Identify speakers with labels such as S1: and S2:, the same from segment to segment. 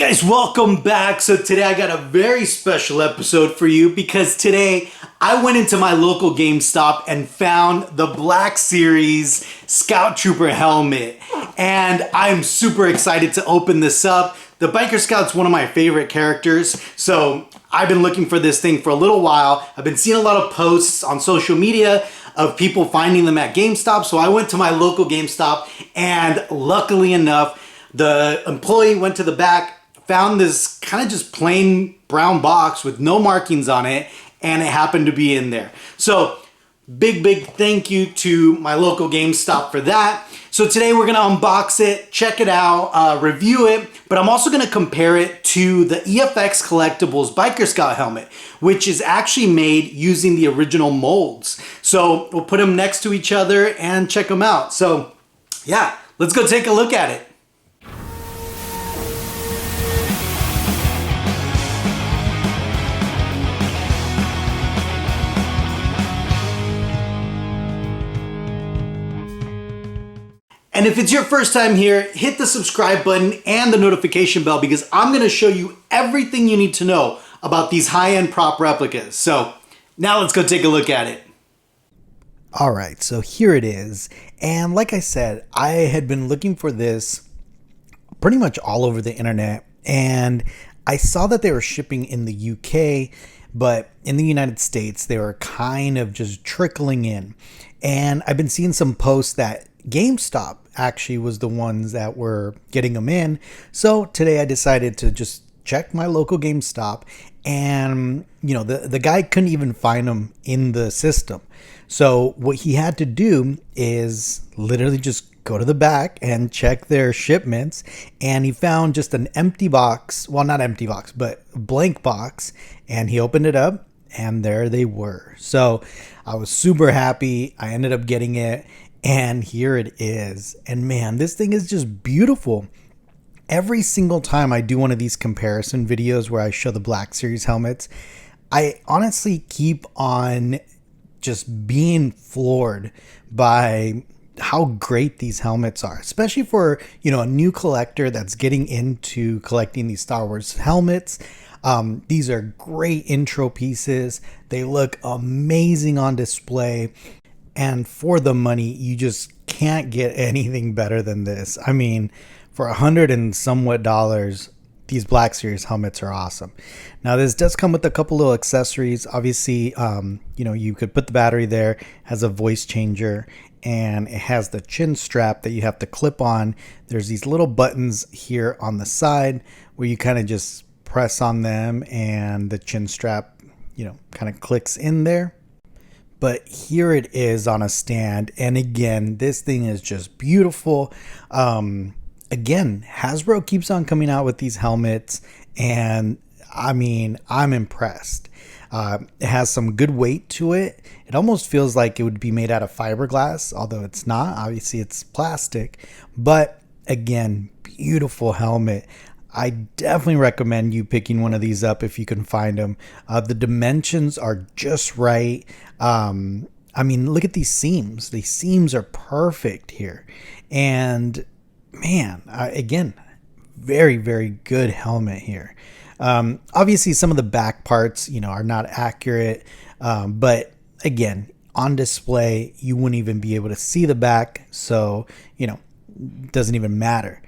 S1: Guys, welcome back. So today I got a very special episode for you because today I went into my local GameStop and found the Black Series Scout Trooper helmet. And I'm super excited to open this up. The Biker Scout's one of my favorite characters. So I've been looking for this thing for a little while. I've been seeing a lot of posts on social media of people finding them at GameStop. So I went to my local GameStop and luckily enough, the employee went to the back, found this kind of just plain brown box with no markings on it, and it happened to be in there. So big thank you to my local GameStop for that. So today we're gonna unbox it, check it out, review it, but I'm also gonna compare it to the EFX Collectibles Biker Scout helmet, which is actually made using the original molds. So we'll put them next to each other and check them out. So yeah, let's go take a look at it. And if it's your first time here, hit the subscribe button and the notification bell because I'm gonna show you everything you need to know about these high-end prop replicas. So now let's go take a look at it. All right, so here it is. And like I said, I had been looking for this pretty much all over the internet. And I saw that they were shipping in the UK, but in the United States, they were kind of just trickling in. And I've been seeing some posts that GameStop actually was the ones that were getting them in. So today I decided to just check my local GameStop, and you know, the guy couldn't even find them in the system. So what he had to do is literally just go to the back and check their shipments, and he found just an empty box. Well, not empty box, but blank box, and he opened it up and there they were. So I was super happy. I ended up getting it. And here it is. And man, this thing is just beautiful. Every single time I do one of these comparison videos where I show the Black Series helmets, I honestly keep on just being floored by how great these helmets are, especially for, you know, a new collector that's getting into collecting these Star Wars helmets. These are great intro pieces. They look amazing on display. And for the money, you just can't get anything better than this. I mean, for $100 and somewhat, these Black Series helmets are awesome. Now, this does come with a couple little accessories. Obviously, you know, you could put the battery there, has a voice changer, and it has the chin strap that you have to clip on. There's these little buttons here on the side where you kind of just press on them and the chin strap, you know, kind of clicks in there. But here it is on a stand. And again, this thing is just beautiful. Again, Hasbro keeps on coming out with these helmets. And I mean, I'm impressed. It has some good weight to it. It almost feels like it would be made out of fiberglass, although it's not. Obviously, it's plastic. But again, beautiful helmet. I definitely recommend you picking one of these up if you can find them. The dimensions are just right. I mean, look at these seams. These seams are perfect here. And man, again, very good helmet here. Obviously, some of the back parts, you know, are not accurate. But again, on display, you wouldn't even be able to see the back. So, you know, it doesn't even matter.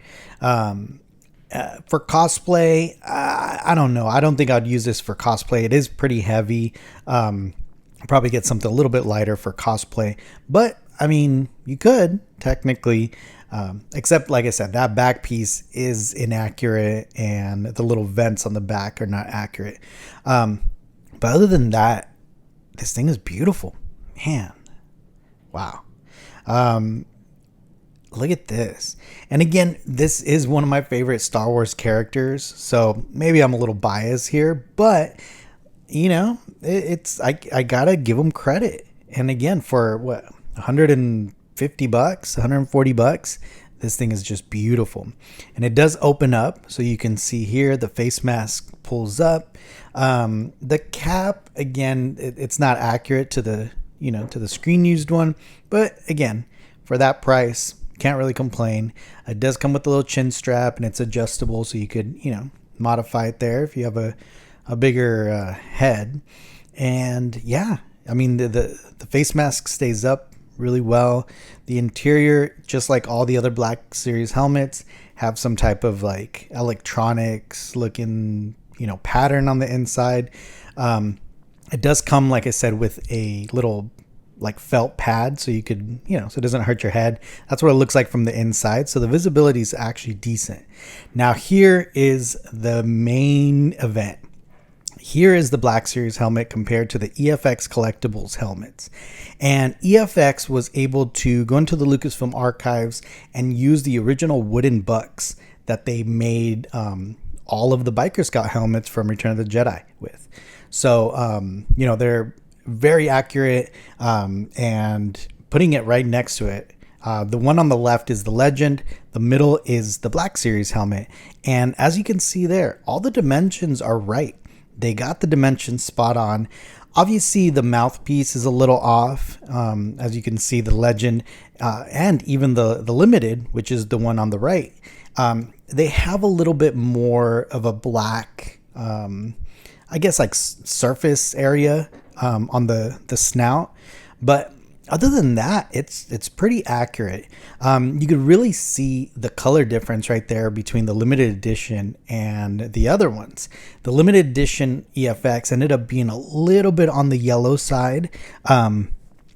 S1: For cosplay, I don't know. I don't think I'd use this for cosplay. It is pretty heavy. Probably get something a little bit lighter for cosplay. But, I mean, you could, technically. Except, like I said, that back piece is inaccurate. And the little vents on the back are not accurate. But other than that, this thing is beautiful. Man. Wow. Look at this. And again, this is one of my favorite Star Wars characters. So maybe I'm a little biased here, but you know, I gotta give them credit. And again, for what, $150, $140, this thing is just beautiful. And it does open up, so you can see here the face mask pulls up. The cap, again, it's not accurate to the, you know, to the screen used one, but again, for that price, can't really complain. It does come with a little chin strap and it's adjustable, so you could, you know,
S2: modify it there if you have a bigger head. And yeah, I mean, the face mask stays up really well. The interior, just like all the other Black Series helmets, have some type of like electronics looking, pattern on the inside. It does come, like I said, with a little like felt pad, so you could, so it doesn't hurt your head. That's what it looks like from the inside. So the visibility is actually decent. Now here is the main event. Here is the Black Series helmet compared to the EFX collectibles helmets. And EFX was able to go into the Lucasfilm archives and use the original wooden bucks that they made all of the Biker Scout helmets from Return of the Jedi with. So, they're very accurate, and putting it right next to it, the one on the left is the Legend, the middle is the Black Series helmet. And as you can see there, all the dimensions are right. They got the dimensions spot on. Obviously, the mouthpiece is a little off. As you can see, the Legend and even the Limited, which is the one on the right, they have a little bit more of a black, I guess, like surface area on the snout. But other than that, it's pretty accurate. You could really see the color difference right there between the limited edition and the other ones. The limited edition EFX ended up being a little bit on the yellow side,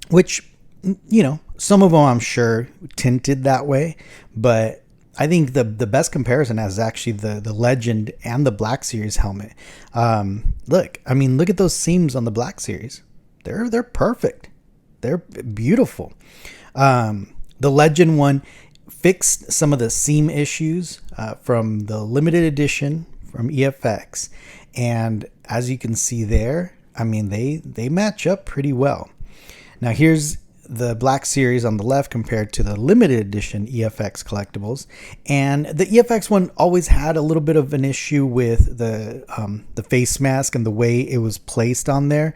S2: which, some of them I'm sure tinted that way. But I think the best comparison is actually the Legend and the Black Series helmet. Look at those seams on the Black Series. They're perfect. They're beautiful. The Legend one fixed some of the seam issues from the limited edition from EFX. And as you can see there, they match up pretty well. Now here's the Black Series on the left compared to the limited edition EFX collectibles. And the EFX one always had a little bit of an issue with the face mask and the way it was placed on there,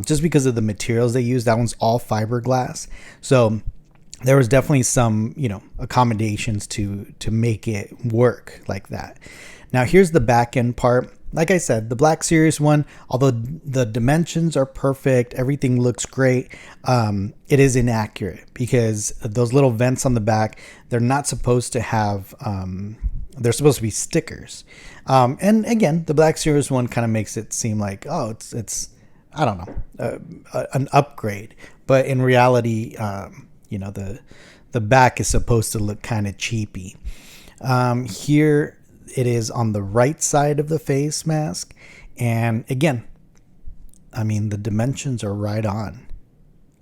S2: just because of the materials they use. That one's all fiberglass. So there was definitely some, accommodations to make it work like that. Now here's the back end part. Like I said, the Black Series one, although the dimensions are perfect, everything looks great, it is inaccurate because those little vents on the back, they're not supposed to have, they're supposed to be stickers. And again, the Black Series one kind of makes it seem like, it's I don't know, an upgrade. But in reality, the back is supposed to look kind of cheapy. Here it is on the right side of the face mask. And again, the dimensions are right on.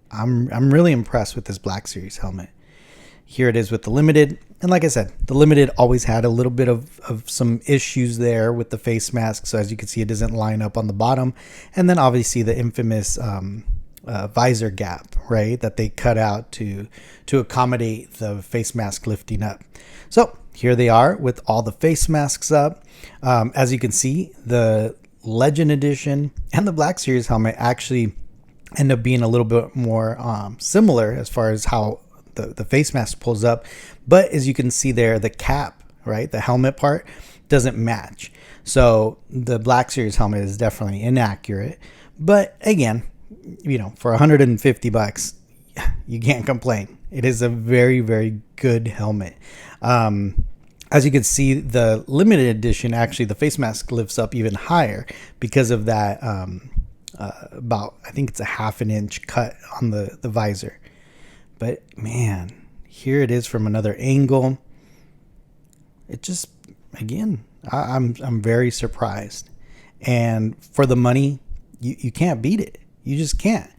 S2: I'm really impressed with this Black Series helmet. Here it is with the Limited. And like I said, the Limited always had a little bit of some issues there with the face mask. So as you can see, it doesn't line up on the bottom. And then obviously the infamous visor gap, right, that they cut out to accommodate the face mask lifting up. So here they are with all the face masks up. As you can see, the Legend Edition and the Black Series helmet actually end up being a little bit more similar as far as how the face mask pulls up. But as you can see there, the cap, right, the helmet part doesn't match. So the Black Series helmet is definitely inaccurate. But again, for $150, you can't complain. It is a very, very good helmet. As you can see, the limited edition, actually the face mask lifts up even higher because of that about, I think it's a 1/2 inch cut on the visor. But man, here it is from another angle. It just, again, I'm very surprised. And for the money, you can't beat it. You just can't.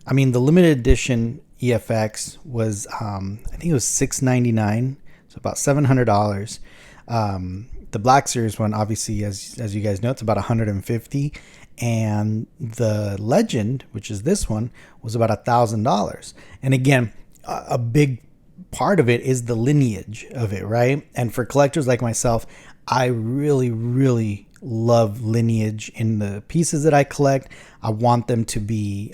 S2: The limited edition EFX was, I think it was $699, so about $700. The Black Series one, obviously, as you guys know, it's about $150, and the Legend, which is this one, was about $1,000. And again, a big part of it is the lineage of it, right? And for collectors like myself, I really, really love lineage in the pieces that I collect. I want them to be,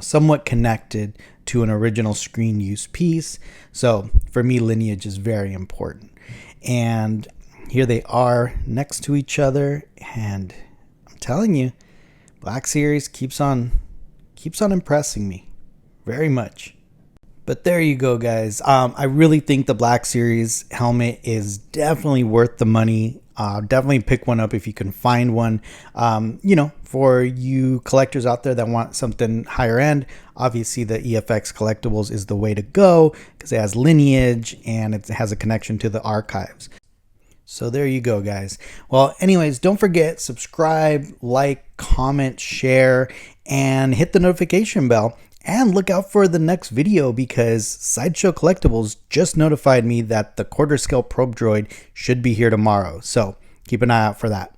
S2: somewhat connected to an original screen use piece. So for me, lineage is very important. And here they are next to each other, and I'm telling you, Black Series keeps on impressing me very much. But there you go, guys. I really think the Black Series helmet is definitely worth the money. Definitely pick one up if you can find one. For you collectors out there that want something higher end, obviously the EFX collectibles is the way to go because it has lineage and it has a connection to the archives. So there you go, guys. Well, anyways, don't forget, subscribe, like, comment, share, and hit the notification bell. And look out for the next video because Sideshow Collectibles just notified me that the quarter scale probe droid should be here tomorrow. So keep an eye out for that.